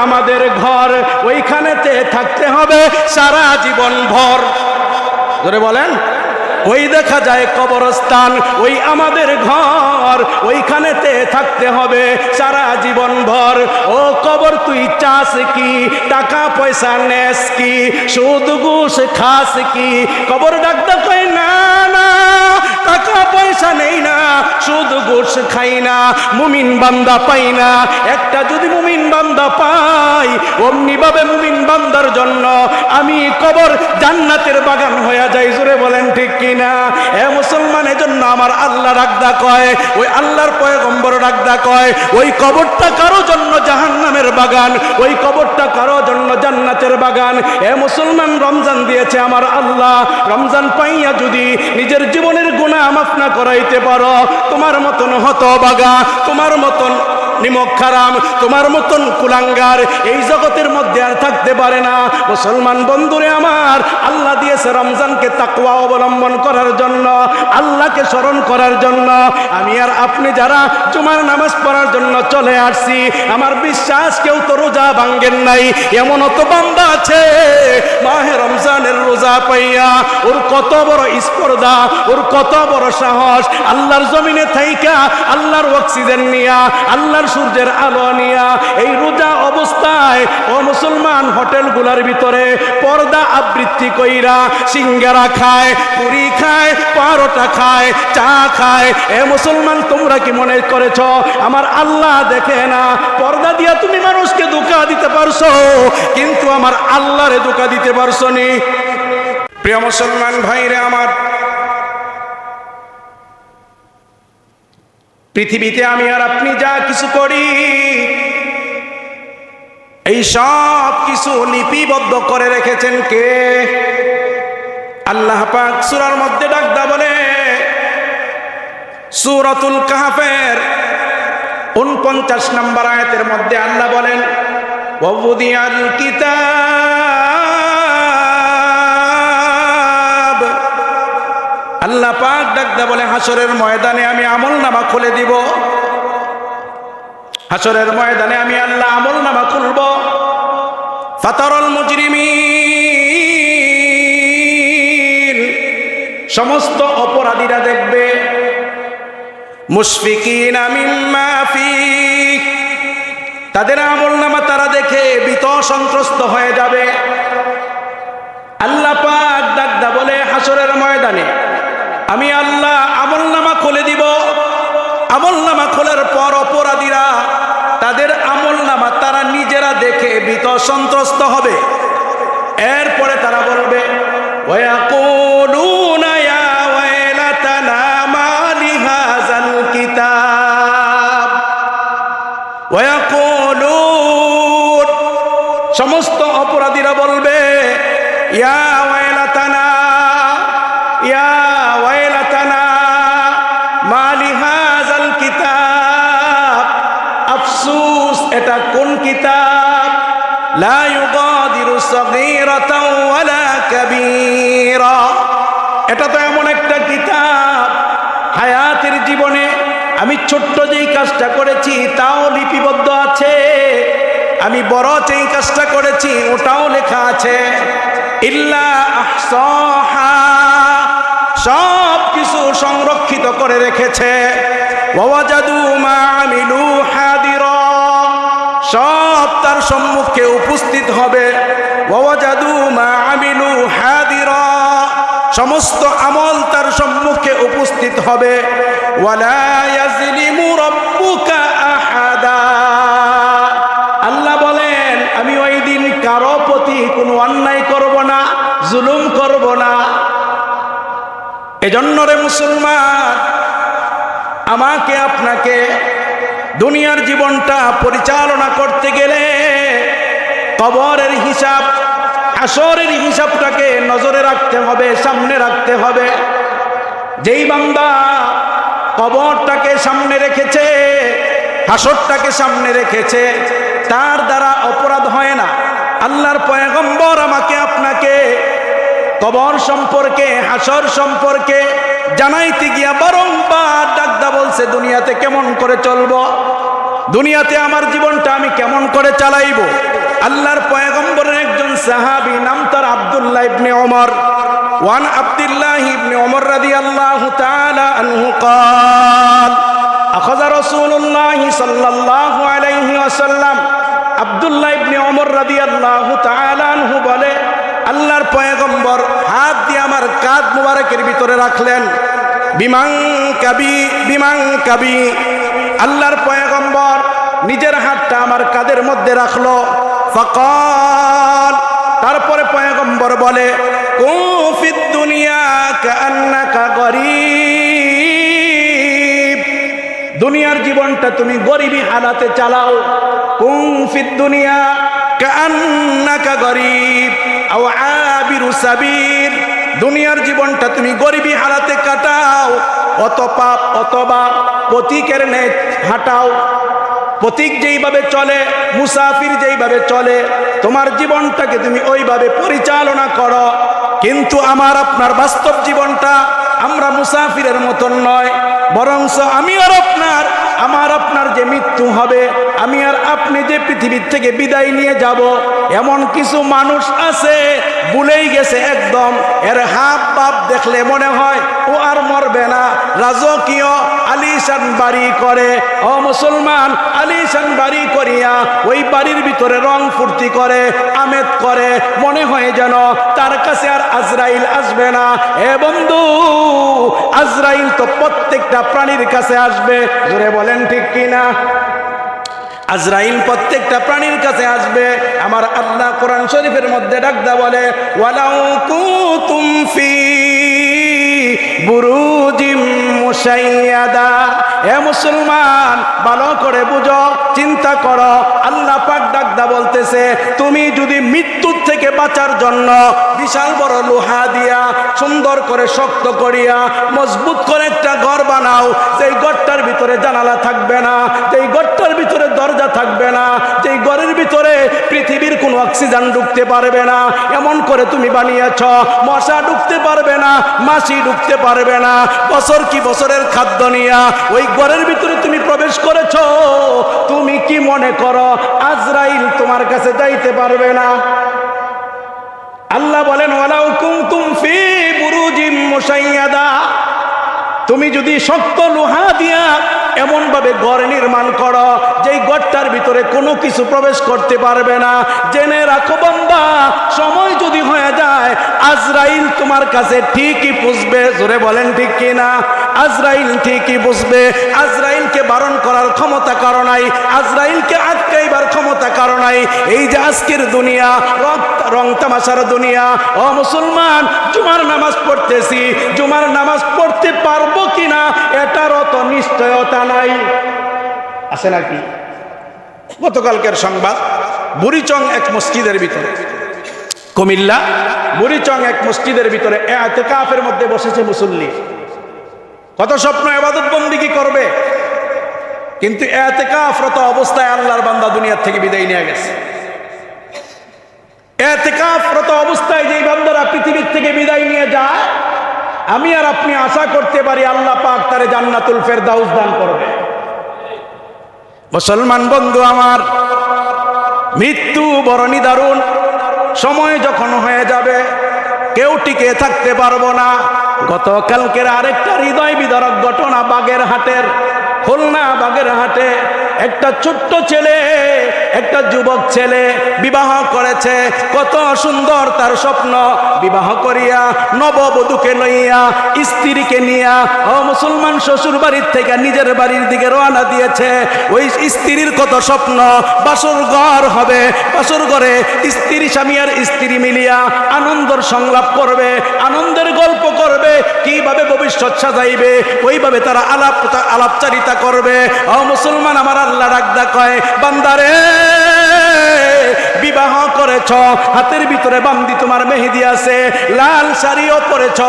আমাদের ঘর, ওইখানেতে থাকতে হবে সারা জীবন ভর। ধরে বলেন, ওই দেখা যায় কবরস্থান, ওই আমাদের ঘর, ওইখানেতে থাকতে হবে সারা জীবন ভর। ও কবর তুই চাস কি, টাকা পয়সা নেস কি, সুদ ঘুষ খাস কি? কবর ডাকতে কই না না, টাকা পয়সা নেই না, সুদ ঘুষ খাই না, মুমিন বান্দা পাই না। একটা যদি মুমিন বান্দা পাই, অমনি ভাবে মুমিন বান্দার জন্য আমি কবর জান্নাতের বাগান হয়ে যাই। জোরে বলেন ঠিক কিনা? এ মুসলমানের জন্য আমার আল্লাহ ডাকদা কয়, ওই আল্লাহর পয়গম্বর ডাকদা কয়, ওই কবরটা কারো জন্য জাহান্নামের বাগান, ওই কবরটা কারো জন্য জান্নাতের বাগান। এ মুসলমান, রমজান দিয়েছে আমার আল্লাহ, রমজান পাইয়া যদি নিজের জীবনের গুনাহ মাফ না করাইতে পারো, তোমার মতন হতভাগা, তোমার মতন নিমক খারাম, তোমার মতন কুলাঙ্গার এই জগতের মধ্যে আর থাকতে পারে না। মুসলমান বন্ধুরে আমার, আল্লাহ দিয়েছে রমজানকে তাকওয়া অবলম্বন করার জন্য, আল্লাহকে স্মরণ করার জন্য। আমি আর আপনি যারা জুমার নামাজ পড়ার জন্য চলে আসছি, আমার বিশ্বাস কেউ তো রোজা ভাঙ্গেন নাই। এমন তো বান্দা আছে মাহে রমজানের রোজা পাইয়া ওর কত বড় স্পর্ধা, ওর কত বড় সাহস, আল্লাহর জমিনে থাইকা আল্লাহর অক্সিজেন নিয়া, আল্লাহর সূর্যের আলো নিয়া এই রোজা অবস্থায় ও মুসলমান হোটেলগুলোর ভিতরে পর্দা আবৃত্তি কইরা সিঙ্গারা খায়, পুরি খায়, পরোটা খায়, চা খায়। এ মুসলমান, তোমরা কি মনে করেছ আমার আল্লাহ দেখে না? পর্দা দিয়া তুমি মানুষকে ধোঁকা দিতে পারছো, কিন্তু আমার আল্লাহরে ধোঁকা দিতে পারছো নি? প্রিয় মুসলমান ভাইরে আমার, পৃথিবীতে আমি আর আপনি যা কিছু করি, এই সব কিছু লিপিবদ্ধ করে রেখেছেন কে? আল্লাহ পাক সূরার মধ্যে ডাকদা বলে, সূরাতুল কাহফের 49 নম্বর আয়াতের মধ্যে আল্লাহ বলেন, ওয়াউদিয়াল কিতাব। আল্লাহ পাক ডাকদা বলে, হাসরের ময়দানে আমি আমলনামা খুলে দিব। হাসরের ময়দানে আমি আল্লাহ আমলনামা খুলব। ফাতারাল মুজরিমিন, সমস্ত অপরাধীরা দেখবে, মুশফিকিনা মিম্মা ফিহ, তাদের আমলনামা তারা দেখে ভীত সন্ত্রস্ত হয়ে যাবে। আল্লাহ পাক ডাকদা বলে, হাসরের ময়দানে আমি আল্লাহ আমলনামা খুলে দিব। আমলনামা খোলার পর অপরাধীরা তাদের আমলনামা তারা নিজেরা দেখে ভীত সন্ত্রস্ত হবে। এরপরে তারা বলবে, ওয়ায়াকুলুনা ইয়া ওয়াইলাতানা মা লিহাযাল কিতাব। ওয়ায়াকুলুন, সমস্ত অপরাধীরা বলবে, ইয়া ওয়াইলাতানা, ইয়া ওয়াইলাতানা মা লিহাযাল কিতাব। আফসোস, এটা কোন কিতাব? লা ইউগাদিরু সগীরাতাও ওয়ালা কাবীরা। এটা তো এমন একটা কিতাব, হায়াতের জীবনে আমি ছোট্ট যেই কাজটা করেছি তাও লিপিবদ্ধ আছে, আমি বড় যেই কাজটা করেছি ওটাও লেখা আছে। ইল্লা আহসাহা, সব কিছু সংরক্ষিত করে রেখেছে। ওয়াজাদু মা আমিলু হাদিরা, সব তার সম্মুখে উপস্থিত হবে। ওয়াজাদু মা আমিলু হাদিরা, সমস্ত আমল তার সম্মুখে উপস্থিত হবে। ওয়ালা ইয়াজলিমু রাব্বুকা আহাদা, আল্লাহ বলেন আমি ওই দিন কারো প্রতি কোনো অন্যায় করব না, জুলুম করব না। এজন্য রে মুসলমান, আমাকে আপনাকে দুনিয়ার জীবনটা পরিচালনা করতে গেলে কবরের হিসাব, হাসরের হিসাবটাকে নজরে রাখতে হবে, সামনে রাখতে হবে। যেই বান্দা কবরটাকে সামনে রেখেছে, হাসরটাকে সামনে রেখেছে, তার দ্বারা অপরাধ হয় না। আল্লাহর পয়গম্বর আমাকে আপনাকে কবর সম্পর্কে, হাসর সম্পর্কে জানাইতে গিয়া বারংবার ডাকদা বলছে, দুনিয়াতে কেমন করে চলবো, দুনিয়াতে আমার জীবনটা আমি কেমন করে চালাইবো। আল্লাহর পয়গম্বরের একজন সাহাবী, নাম তার আব্দুল্লাহ ইবনে ওমর। ওয়ান আব্দুল্লাহ ইবনে ওমর রাদিয়াল্লাহু তাআলা আনহু قال اخذ رسول الله صلى الله عليه وسلم। আব্দুল্লাহ ইবনে ওমর রাদিয়াল্লাহু তাআলা আনহু বলে, আল্লাহর পয়গম্বর হাত দিয়ে আমার কাঁধ মুবারকের ভিতরে রাখলেন। বিমান কাবি, আল্লাহর পয়গম্বর নিজের হাতটা আমার কাঁধের মধ্যে রাখলো। ফাকাল, তারপরে পয়গম্বর বলে, কুন ফিদ দুনিয়া কাআন্নাকা গরীব, দুনিয়ার জীবনটা তুমি গরিবী হালাতে চালাও। কুন ফিদ দুনিয়া কাআন্নাকা গরীব আও আবিরু সাবিল, দুনিয়ার জীবনটা তুমি গরিবী হালাতে কাটাও, অথবা পথিকের ন্যায় হাঁটাও। পথিক যেইভাবে চলে, মুসাফির যেইভাবে চলে, তোমার জীবনটাকে তুমি ওইভাবে পরিচালনা করো। কিন্তু আমার আপনার বাস্তব জীবনটা আমরা মুসাফিরের মতন নয়, বরঞ্চ আমার আপনার যে মৃত্যু হবে, আমি আর আপনি যে পৃথিবীর থেকে বিদায় নিয়ে যাব, এমন কিছু মানুষ আছে ভুলেই গেছে একদম। এর হাব ভাব দেখলে মনে হয় ও আর মরবে না। রাজকীয় আলিশান বাড়ি করে, ও মুসলমান, আলিশান বাড়ি করিয়া ওই বাড়ির ভিতরে রং ফুর্তি করে, আমেদ করে, মনে হয় যেন তার কাছে আর আজরাইল আসবে না। এ বন্ধু, আজরাইল তো প্রত্যেকটা প্রাণীর কাছে আসবে, জোরে বলেন ঠিক কিনা? আজরাইল প্রত্যেকটা প্রাণীর কাছে আসবে। আমার আল্লাহ কোরআন শরীফের মধ্যে ডাকদা বলে, ওয়ালাউ কুতুম ফি বুরুজিম মুশাইয়াদা। এ মুসলমান, ভালো করে বুঝো, চিন্তা করো। আল্লাহ পাক ডাকদা বলতেছে, তুমি যদি মৃত্যুর থেকে বাঁচার জন্য বিশাল বড় লোহা দিয়া সুন্দর করে শক্ত করিয়া মজবুত করে একটা ঘর বানাও, যেই ঘরটার ভিতরে জানালা থাকবে না, যেই ঘরটার ভিতরে দরজা থাকবে না, যেই ঘরের ভিতরে পৃথিবীর কোনো অক্সিজেন ঢুকতে পারবে না, এমন করে তুমি বানিয়েছ, মশা ঢুকতে পারবে না, মাছি ঢুকতে পারবে না, বছর কি বছরের খাদ্য নিয়া ওই ঘরের ভিতরে তুমি প্রবেশ করেছ, তুমি কি মনে করো আজরাইল তোমার কাছে যাইতে পারবে না? আল্লাহ বলেন, ওয়ালাউ কুনতুম ফি বুরুজিম মুশাইয়াদা, তুমি যদি শক্ত লোহা দিয়া এমন ভাবে ঘর নির্মাণ করো যেই ঘরটার ভিতরে কোনো কিছু প্রবেশ করতে পারবে না, জেনে রাখো বান্দা, সময় যদি হয়ে যায় আজরাইল তোমার কাছে ঠিকই পুষবে। জোরে বলেন ঠিক কিনা? আজরাইল ঠিকই পুষবে। আজরাইলকে বারণ করার ক্ষমতা কারো নাই, আজরাইলকে আটকাইবার ক্ষমতা কারো নাই। এই যে আজকের দুনিয়া, রং তামাশার দুনিয়া। ও মুসলমান, জুমার নামাজ পড়তেছি, জুমার নামাজ পড়তে পারবো কিনা এটারও তো নিশ্চয়তা নাই, আছে নাকি? গতকালকের সংবাদ, বুড়িচং এক মসজিদের ভিতরে, কুমিল্লা বুড়িচং এক মসজিদের ভিতরে ইতিকাফের মধ্যে বসেছে মুসল্লি। কত স্বপ্ন ইবাদত বন্দেগী করবে, কিন্তু ইতিকাফরত অবস্থায় আল্লাহর বান্দা দুনিয়ার থেকে বিদায় নিয়ে গেছে। ইতিকাফরত অবস্থায় যেই বান্দারা পৃথিবীর থেকে বিদায় নিয়ে যায়, আমি আর আপনি আশা করতে পারি আল্লাহ পাক তারে জান্নাতুল ফেরদাউস দান করবে। মুসলমান বন্ধু আমার, মৃত্যু বড় নিদারুণ। সময় যখন হয়ে যাবে কেউ টিকে থাকতে পারবো না। গতকালকের আরেকটা হৃদয় বিদারক ঘটনা, বাগেরহাটের, খুলনা বাগেরহাটে একটা ছোট্ট ছেলে, একটা যুবক ছেলে বিবাহ করেছে। কত সুন্দর তার স্বপ্ন, বিবাহ করিয়া নববধূকে লইয়া, স্ত্রীকে নিয়া, ও মুসলমান, শ্বশুর বাড়ির থেকে নিজের বাড়ির দিকে রওনা দিয়েছে। ওই স্ত্রীর কত স্বপ্ন, বাসর ঘর হবে, বাসর ঘরে স্ত্রী স্বামী আর স্ত্রী মিলিয়া আনন্দের সংলাপ করবে, আনন্দের গল্প করবে, কিভাবে ভবিষ্যৎ সাজাইবে, ওইভাবে তারা আলাপচারিতা করবে। ও মুসলমান, আমার আল্লাহ ডাকদা কয়, বান্দারে, বিবাহ করে পরেছ, হাতের ভিতরে বান্দি তোমার মেহেদি আছে, লাল শাড়িও পরেছ।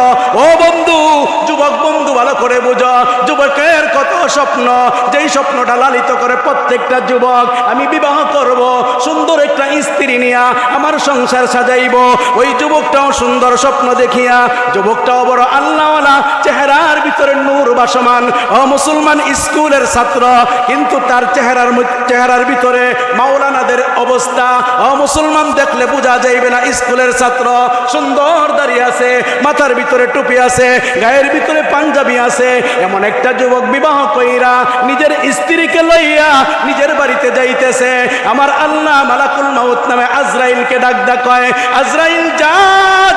ও বন্ধু, যুবক বন্ধু ভালো করে বুঝো, যুবকের কত স্বপ্ন, যেই স্বপ্নটা লালিত করে প্রত্যেকটা যুবক, আমি বিবাহ করব, সুন্দর একটা স্ত্রী নিয়া আমার সংসার সাজাইব। ওই যুবকটাও সুন্দর স্বপ্ন দেখিয়া, যুবকটাও বড় আল্লাহওয়ালা, চেহারার ভিতরে নূর ভাসমান। ও মুসলমান স্কুলের ছাত্র, কিন্তু তার চেহারার ভিতরে মাওলানাদের অবস্থা। ও মুসলমান, দেখলে বোঝা যাইবে না স্কুলের ছাত্র। সুন্দর দাঁড়িয়ে আছে, মাথার ভিতরে টুপি আছে, গায়ের ভিতরে পাঞ্জাবি আছে। এমন একটা যুবক বিবাহ কইরা নিজের স্ত্রীকে লইয়া নিজের বাড়িতে যাইতেছে। আমার আল্লাহ মালাকুল মাউত নামে আজরাইলকে ডাক কয়, আজরাইল যা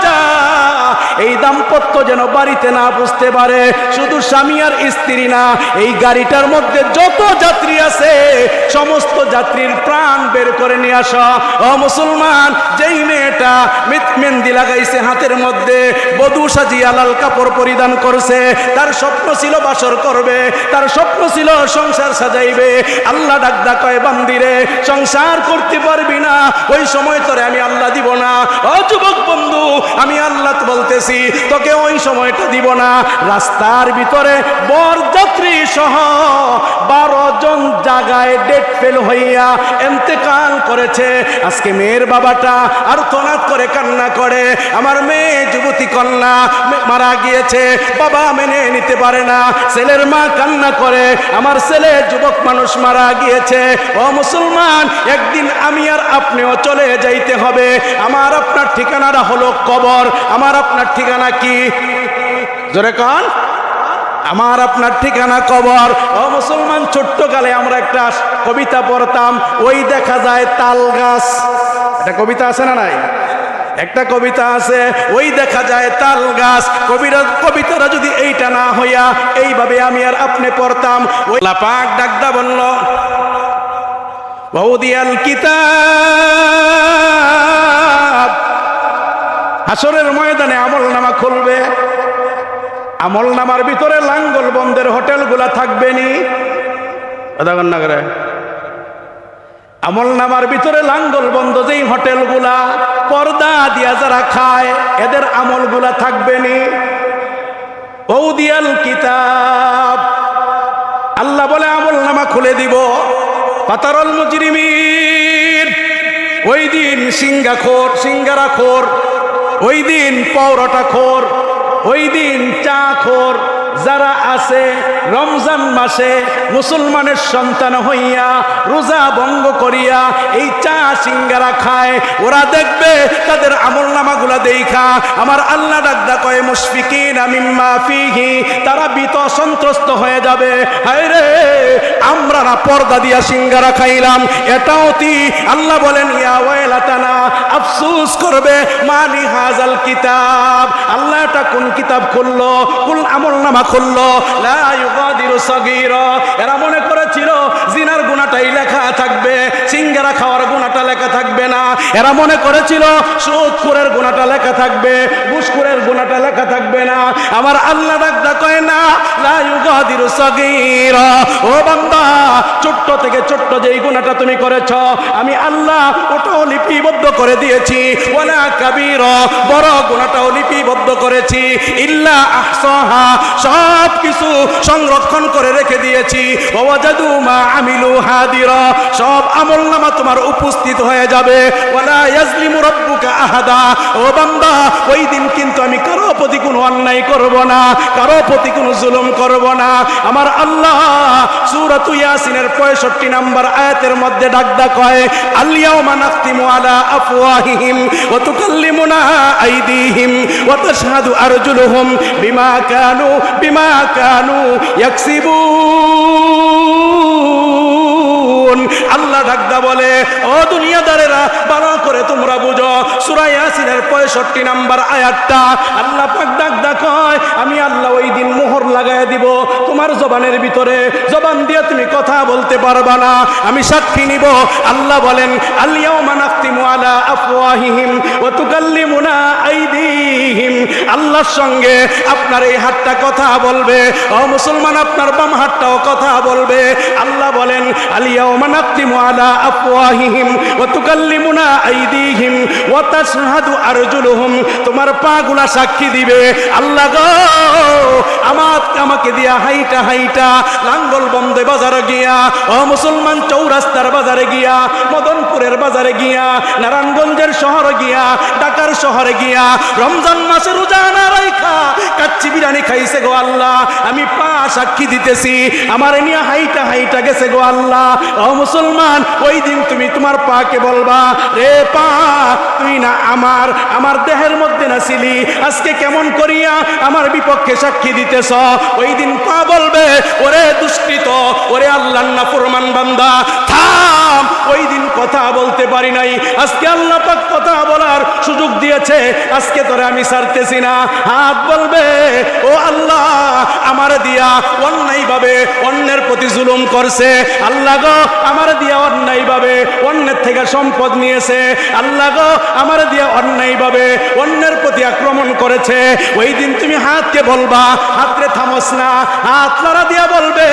যা, এই দাম্পত্য যেন বাড়িতে না বুঝতে পারে। শুধু স্বামী আর স্ত্রী না, এই গাড়িটার মধ্যে যত যাত্রী আছে সমস্ত যাত্রীর প্রাণ বের করে নিয়ে আসো। ও মুসলমান, যেই মেয়েটা মেহেন্দি লাগাইছে হাতের মধ্যে, বধূ সাজিয়া লাল কাপড় পরিধান করছে, তার স্বপ্ন ছিল বাসর করবে, তার স্বপ্ন ছিল সংসার সাজাইবে। আল্লাহ ডাক কয়, বান্দিরে, সংসার করতে পারবি না, ওই সময় তোরে আমি আল্লাহ দিব না। ও যুবক বন্ধু, আমি আল্লাহ বলতেছি, তোকে ওই সময়টা দিব না। রাস্তার ভিতরে বরযাত্রী সহ 12 জন জায়গায় ডেট ফেল হইয়া ইন্তেকাল করেছে। আজকে মেয়ের বাবাটা আর্তনাদ করে কান্না করে, আমার মেয়ে যুবতী কন্যা মারা গিয়েছে, বাবা মেনে নিতে পারে না। ছেলের মা কান্না করে, আমার ছেলে যুবক মানুষ মারা গিয়েছে। ও মুসলমান, একদিন আমি আর আপনিও চলে যাইতে হবে। আমার আপনার ঠিকানাটা হলো কবর। আমার আপনার ঠিকানা কি? জোরে কন। আমার আপনার ঠিকানা কবর। ও মুসলমান, ছোট্ট কালে আমরা একটা কবিতা পড়তাম, ওই দেখা যায় তাল গাছ। এটা কবিতা আছে না নাই? একটা কবিতা আছে, ওই দেখা যায় তাল গাছ। কবিতাটা যদি এইটা না হইয়া এইভাবে আমি আর আপনি পড়তাম, ওই পাক ডাকদা বলল, ওয়াউদিয়াল কিতাব, হাসরের ময়দানে আমলনামা খুলবে। আমলনামার ভিতরে লাঙ্গল বন্ধের হোটেলগুলা থাকবে নি? না করে আমলনামার ভিতরে লাঙ্গল বন্ধ যেই হোটেলগুলা, পর্দা দিয়া যারা খায়, এদের আমলগুলা থাকবে নি? ওয়াউদিয়াল কিতাব, আল্লাহ বলে আমলনামা খুলে দিব। ফাতারুল মুজরিমিন, ওই দিন সিঙ্গারাখোর, ওই দিন পরোটাখোর, ওই দিন চাখোর যারা আছে, রমজান মাসে মুসলমানের সন্তান হইয়া রোজা ভঙ্গ করিয়া এই চা সিঙ্গারা খায়, ওরা দেখবে তাদের আমলনামাগুলা দেখা আমার আল্লাহ ডাকদা কয়, মুশফিকিনা মিম্মা ফিহি, তারা ভীত সন্ত্রস্ত হয়ে যাবে। হায় রে, আমরা না পর্দা দিয়া সিঙ্গারা খাইলাম, এটাও তি। আল্লাহ বলেন, ইয়া ওয়াইলাতানা, আফসোস করবে, মালি হাজাল কিতাব, আল্লাহ এটা কোন কিতাব খুললো, কোন আমলনামা খুললো? লা ইউগাদিরু সাগীরা, এরা মনে করেছিল জিনার গুনাহটাই লেখা থাকবে, সিঙ্গারা খাওয়ার গুনাহটা লেখা থাকবে না। এরা মনে করেছিল সুদখোরের গুনাহটা লেখা থাকবে, ঘুষখোরের গুনাহটা লেখা থাকবে না। আমার আল্লাহ ডাকদা কয় না, লা ইউগাদিরু সাগীরা, ও বান্দা, ছোট্ট থেকে ছোট্ট যেই গুনাহটা তুমি করেছ, আমি আল্লাহ ওটাও লিপিবদ্ধ করে দিয়েছি। ওয়ালা কাবীরা, বড় গুনাহটাও লিপিবদ্ধ করেছি। ইল্লা আহসাহা, সব কিছু সংরক্ষণ করে রেখে দিয়েছি। ওয়াজাদু মা আমিলু হাদিরা, সব আমলনামা তোমার উপস্থিত হয়ে যাবে। ওয়ালা ইয়াজলিমু রাব্বুকা আহাদা, ও বান্দা, ওই দিন কিন্তু আমি কারো প্রতি কোনো অন্যায় করব না, কারো প্রতি কোনো জুলুম করব না। আমার আল্লাহ সূরাতু ইয়াসিনের 65 নম্বর আয়াতের মধ্যে ডাকদা কয়, আল ইয়াউমা নাখতিমু আলা আফওয়াহিহিম ওয়া তুকাল্লিমুনা আইদিহিম ওয়া তাশহাদু আরজুলুহুম বিমা কানু ইয়াকসিবুন। আল্লাহ ডাকদা বলে, ও দুনিয়াদারেরা, ভালো করে তোমরা বুঝো, সূরা ইয়াসিনের 65 নম্বর আয়াতটা আল্লাহ পাক ডাকদা কয়, আমি আল্লাহ ওই দিন মোহর লাগায় দিব তোমার জবানের ভিতরে, জবান দিয়ে তুমি কথা বলতে পারবা না, আমি সাক্ষী নিব। আল্লাহ বলেন, আল ইয়াউমা নাখতিমু আলা আফওয়াহিহিম ওয়া তুকাল্লিমুনা আইদিহিম, আল্লাহর সঙ্গে আপনার এই হাতটা কথা বলবে। ও মুসলমান, আপনার বাম হাতটাও কথা বলবে। আল্লাহ বলেন, আল ইয়াউমা ইয়াউমা নাখতিমু আলা আফওয়াহিহিম ওয়া তুকাল্লিমুনা আইদিহিম ওয়া তাশহাদু আরজুলুহুম, তোমার পাগুলা সাক্ষী দিবে। আল্লাহ গো, আমাকে দিয়া হাইটা হাইটা লাঙ্গল বন্দে বাজারে গিয়া, ও মুসলমান চৌরাস্তার বাজারে গিয়া, মদনপুরের বাজারে গিয়া, নারায়ণগঞ্জের শহরে গিয়া, ঢাকার শহরে গিয়া, রমজান মাসে রোজা না রাইখা কাচ্চি বিরিয়ানি খাইছে গো আল্লাহ, আমি পা সাক্ষী দিতেছি আমার নিয়ে হাইটা হাইটা গেছে গো আল্লাহ। ও মুসলমান, ওই দিন তুমি তোমার পাকে বলবা, রে পা, তুই না আমার দেহের মধ্যে না ছিলি, আজকে কেমন করিয়া আমার বিপক্ষে সাক্ষী দিতেছ? ওই দিন পা বলবে, ওরে দুষ্কৃত, ওরে আল্লাহর নাফরমান বান্দা, থাম, ওই দিন কথা বলতে পারি নাই, আজকে আল্লাহ পাক কথা বলার সুযোগ দিয়েছে, আজকে তোরে আমি ছাড়তেছি না। হাত বলবে, ও আল্লাহ, আমার দিয়া অন্যায় ভাবে অন্যের প্রতি জুলুম করছে, আল্লাহ গো, আমার দিয়া অন্যায় ভাবে অন্যের থেকে সম্পদ নিয়েছে, আল্লাহ গো, আমার দিয়া অন্যায় ভাবে অন্যের প্রতি আক্রমণ করেছে। ওই দিন তুমি হাতকে বলবা, হাতরে থামস না, হাত লড়া দিয়া বলবে,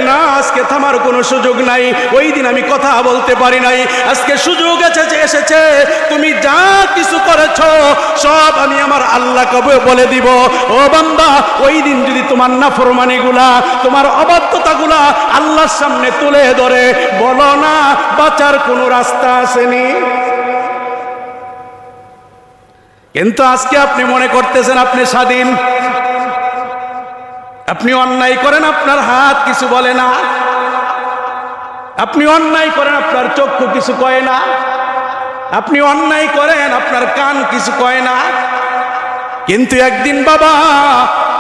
না, আজকে থামার কোনো সুযোগ নাই, ওই দিন আমি কথা বলতে পারি নাই, আজকে সুযোগ এসেছে, তুমি যা কিছু করেছ সব আমি আমার আল্লাহকে বলে দিব। ও বান্দা, ওই দিন যদি তোমার নাফরমানিগুলা, তোমার অবাধ্যতাগুলা আল্লাহর সামনে তুলে ধরে, বলো না বাঁচার কোনো রাস্তা আসেনি। কিন্তু আজকে আপনি মনে করতেছেন আপনি স্বাধীন, আপনি অন্যায় করেন, আপনার হাত কিছু বলে না, আপনি অন্যায় করেন, আপনার চক্ষু কিছু কয় না, আপনি অন্যায় করেন, আপনার কান কিছু কয় না। কিন্তু একদিন বাবা,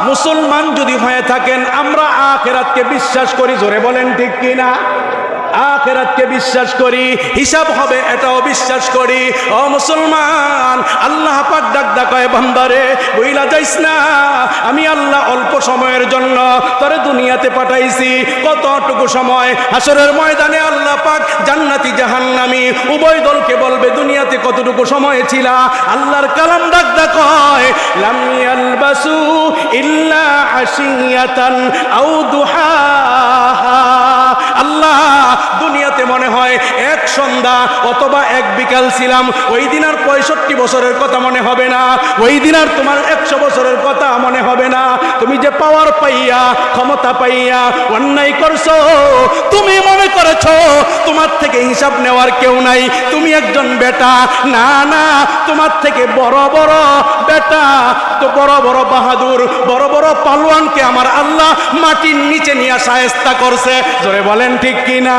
মুসলমান যদি হয়ে থাকেন, আমরা আখিরাতকে বিশ্বাস করি, জোরে বলেন ঠিক কিনা? আখিরাতকে বিশ্বাস করি, হিসাব হবে এটাও বিশ্বাস করি। ও মুসলমান, আল্লাহ পাক ডাক কয়, বান্দারে বইলা যাইস না, আমি আল্লাহ অল্প সময়ের জন্য তোরে দুনিয়াতে পাঠাইছি। কতটুকু সময়? হাসরের ময়দানে আল্লাহ পাক জান্নাতি জাহান্নামী উভয় দলকে বলবে, দুনিয়াতে কতটুকু সময় ছিলা? আল্লাহর কালাম ডাক কয়, লাম ইয়ালবাসু ইল্লা আশিয়াতান আও দুহাহা। আল্লাহ, দুনিয়াতে মনে হয় এক সন্ধ্যা অথবা এক বিকাল ছিলাম, ওই দিন আর 65 বছরের কথা মনে হবে না, ওই দিন আর তোমার 100 বছরের কথা মনে হবে না। তুমি যে পাওয়ার পাইয়া, ক্ষমতা পাইয়া অন্যায় করছো, তুমি মনে করেছো তোমার থেকে হিসাব নেওয়ার কেউ নাই, তুমি একজন বেটা। না না, তোমার থেকে বড় বড় বেটা, তো বড় বড় বাহাদুর, বড় বড় পালোয়ানকে আমার আল্লাহ মাটির নিচে নিয়ে শায়েস্তা করছে। জোরে বলেন ঠিক কিনা?